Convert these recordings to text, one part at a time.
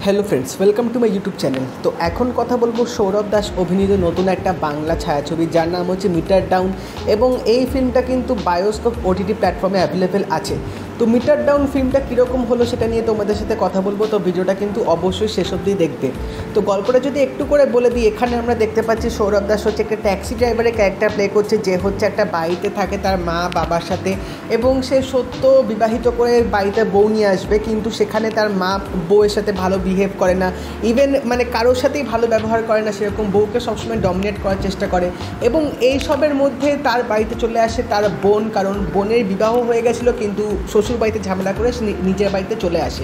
Hello friends, welcome to my YouTube channel. তো এখন কথা বলবো সৌরভ দাস অভিনীত নতুন একটা বাংলা ছায়াছবি, যার নাম হচ্ছে মিটার ডাউন। এবং এই ফিল্মটা কিন্তু বায়োস্কোপ ওটিটি প্ল্যাটফর্মে অ্যাভেলেবেল আছে। তো মিটার ডাউন ফিল্মটা কীরকম হলো সেটা নিয়ে তোমাদের সাথে কথা বলবো। তো ভিডিওটা কিন্তু অবশ্যই শেষ অবধি দেখবে। তো গল্পটা যদি একটু করে বলে দিই, এখানে আমরা দেখতে পাচ্ছি সৌরভ দাস হচ্ছে একটা ট্যাক্সি ড্রাইভারের ক্যারেক্টার প্লে করছে, যে হচ্ছে একটা বাড়িতে থাকে তার মা বাবার সাথে, এবং সে সত্য বিবাহিত করে বাড়িতে বউ নিয়ে আসবে, কিন্তু সেখানে তার মা বউয়ের সাথে ভালো বিহেভ করে না, ইভেন মানে কারোর সাথেই ভালো ব্যবহার করে না, সেরকম বউকে সবসময় ডমিনেট করার চেষ্টা করে। এবং এই সবের মধ্যে তার বাড়িতে চলে আসে তার বোন, কারণ বোনের বিবাহ হয়ে গেছিলো, কিন্তু শ্বশুর বাড়িতে ঝামেলা করে সে নিজের বাড়িতে চলে আসে।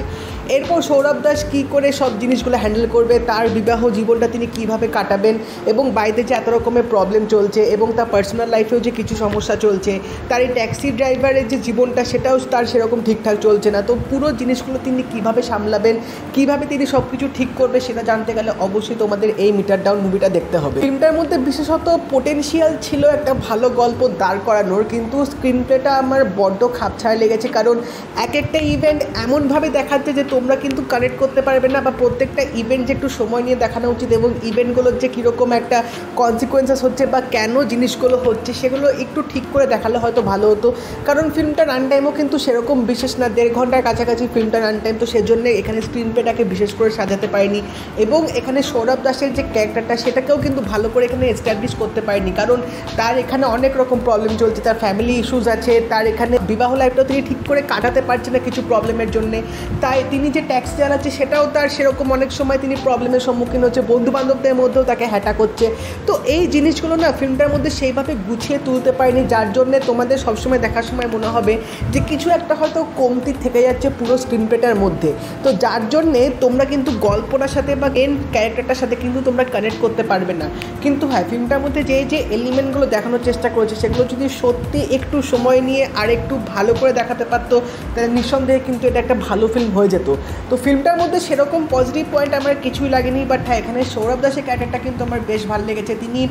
এরপর সৌরভ দাস কী করে সব জিনিসগুলো হ্যান্ডেল করবে, তার বিবাহ জীবনটা তিনি কীভাবে কাটাবেন, এবং বাড়িতে যে এত রকমের প্রবলেম চলছে, এবং তার পার্সোনাল লাইফেও যে কিছু সমস্যা চলছে, তার এই ট্যাক্সি ড্রাইভারের যে জীবনটা সেটাও তার সেরকম ঠিকঠাক চলছে না। তো পুরো জিনিসগুলো তিনি কীভাবে সামলাবেন, কীভাবে তিনি সব কিছু ঠিক করবে, সেটা জানতে গেলে অবশ্যই তোমাদের এই মিটার ডাউন মুভিটা দেখতে হবে। ফিল্মটার মধ্যে বিশেষত পোটেনশিয়াল ছিল একটা ভালো গল্প দাঁড় করানোর, কিন্তু স্ক্রিন প্লেটা আমার বড্ড খাপছাড়া লেগেছে। কারণ এক একটা ইভেন্ট এমনভাবে দেখাচ্ছে যে তোমরা কিন্তু কানেক্ট করতে পারবে না, বা প্রত্যেকটা ইভেন্ট যে একটু সময় নিয়ে দেখানো উচিত, এবং ইভেন্টগুলোর যে কীরকম একটা কনসিকোয়েন্সেস হচ্ছে বা কেন জিনিসগুলো হচ্ছে সেগুলো একটু ঠিক করে দেখালে হয়তো ভালো হতো। কারণ ফিল্মটা রান টাইমও কিন্তু সেরকম বিশেষ না, 1.5 ঘন্টার কাছাকাছি ফিল্মটা রান টাইম। তো সেজন্য এখানে স্ক্রিন প্লেটাকে বিশেষ করে সাজাতে পারেনি, এবং এখানে সৌরভ দাসের যে ক্যারেক্টারটা সেটাকেও কিন্তু ভালো করে এখানে এস্টাবলিশ করতে পারেনি। কারণ তার এখানে অনেক রকম প্রবলেম চলছে, তার ফ্যামিলি ইস্যুস আছে, তার এখানে বিবাহ লাইফটাও তিনি ঠিক করে কাটাতে পারছে না কিছু প্রবলেমের জন্যে। তাই তিনি যে ট্যাক্সি চালাচ্ছে সেটাও তার সেরকম অনেক সময় তিনি প্রবলেমের সম্মুখীন হচ্ছে, বন্ধুবান্ধবদের মধ্যেও তাকে হ্যাটা করছে। তো এই জিনিসগুলো না ফিল্মটার মধ্যে সেইভাবে গুছিয়ে তুলতে পারেনি, যার জন্যে তোমাদের সবসময় দেখার সময় মনে হবে যে কিছু একটা হয়তো কমতি থেকে যাচ্ছে পুরো স্ক্রিন প্লেটার মধ্যে। তো যার জন্যে তোমরা কিন্তু গল্পটার সাথে বা ক্যারেক্টারটার সাথে কিন্তু তোমরা কানেক্ট করতে পারবে না। কিন্তু হ্যাঁ, ফিল্মটার মধ্যে যে এলিমেন্টগুলো দেখানোর চেষ্টা করেছে সেগুলো যদি সত্যি একটু সময় নিয়ে আর একটু ভালো করে দেখাতে পারতো, তাহলে নিঃসন্দেহে কিন্তু এটা একটা ভালো ফিল্ম হয়ে যেত। তো ফিল্মটার মধ্যে সেরকম পজিটিভ পয়েন্ট আমার কিছুই লাগেনি, বাট হ্যাঁ, এখানে সৌরভ দাসের ক্যারেক্টারটা কিন্তু আমার বেশ ভালো লেগেছে। তিনি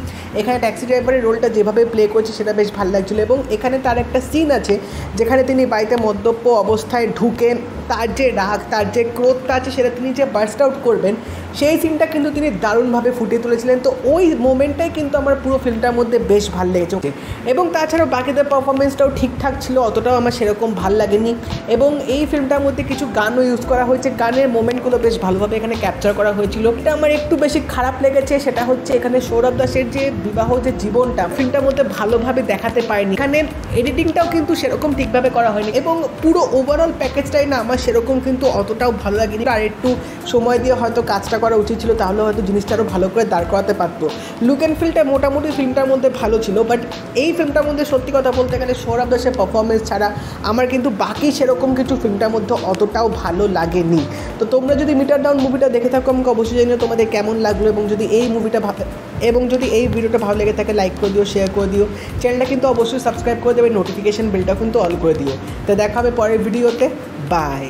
এখানে ট্যাক্সি ড্রাইভারের রোলটা যেভাবে প্লে করছে সেটা বেশ ভালো লাগছিলো। এবং এখানে তার একটা সিন আছে যেখানে তিনি বাড়িতে মদ্যপ অবস্থায় ঢুকে তার যে রাগ, তার যে ক্রোধটা আছে সেটা তিনি যে বার্স্ট আউট করবেন, সেই সিনটা কিন্তু তিনি দারুণভাবে ফুটিয়ে তুলেছিলেন। তো ওই মোমেন্টটাই কিন্তু আমার পুরো ফিল্মটার মধ্যে বেশ ভালো লেগেছে। এবং তাছাড়াও বাকিদের পারফরমেন্সটাও ঠিকঠাক ছিল, অতটাও আমার সেরকম ভাল লাগেনি। এবং এই ফিল্মটার মধ্যে কিছু গানও ইউজ করা হয়েছে, গানের মোমেন্টগুলো বেশ ভালোভাবে এখানে ক্যাপচার করা হয়েছিল। এটা আমার একটু বেশি খারাপ লেগেছে, সেটা হচ্ছে এখানে সৌরভ দাসের যে বিবাহ যে জীবনটা ফিল্মটার মধ্যে ভালোভাবে দেখাতে পারেনি। এখানে এডিটিংটাও কিন্তু সেরকম ঠিকভাবে করা হয়নি, এবং পুরো ওভারঅল প্যাকেজটাই না আমার সেরকম কিন্তু অতটাও ভালো লাগেনি। আর একটু সময় দিয়ে হয়তো কাজটা করা উচিত ছিল, তাহলে হয়তো জিনিসটা আরও ভালো করে দাঁড় করাতে পারতো। লুক অ্যান্ড ফিলটা মোটামুটি ফিল্মটার মধ্যে ভালো ছিল, বাট এই ফিল্মটার মধ্যে সত্যি কথা বলতে গেলে সৌরভ দাসের পারফরমেন্স ছাড়া আমার কিন্তু বাকি সেরকম কিছু ফিল্মটার মধ্যে অতটাও ভালো লাগেনি। তো তোমরা যদি মিটার ডাউন মুভিটা দেখে থাকো আমাকে অবশ্যই জানিও তোমাদের কেমন লাগলো, এবং যদি এই ভিডিওটা ভালো লেগে থাকে লাইক করে দিও, শেয়ার করে দিও, চ্যানেলটা কিন্তু অবশ্যই সাবস্ক্রাইব করে দেবে, নোটিফিকেশান বেলটা কিন্তু অল করে দিও। তো দেখা হবে পরের ভিডিওতে, বাই।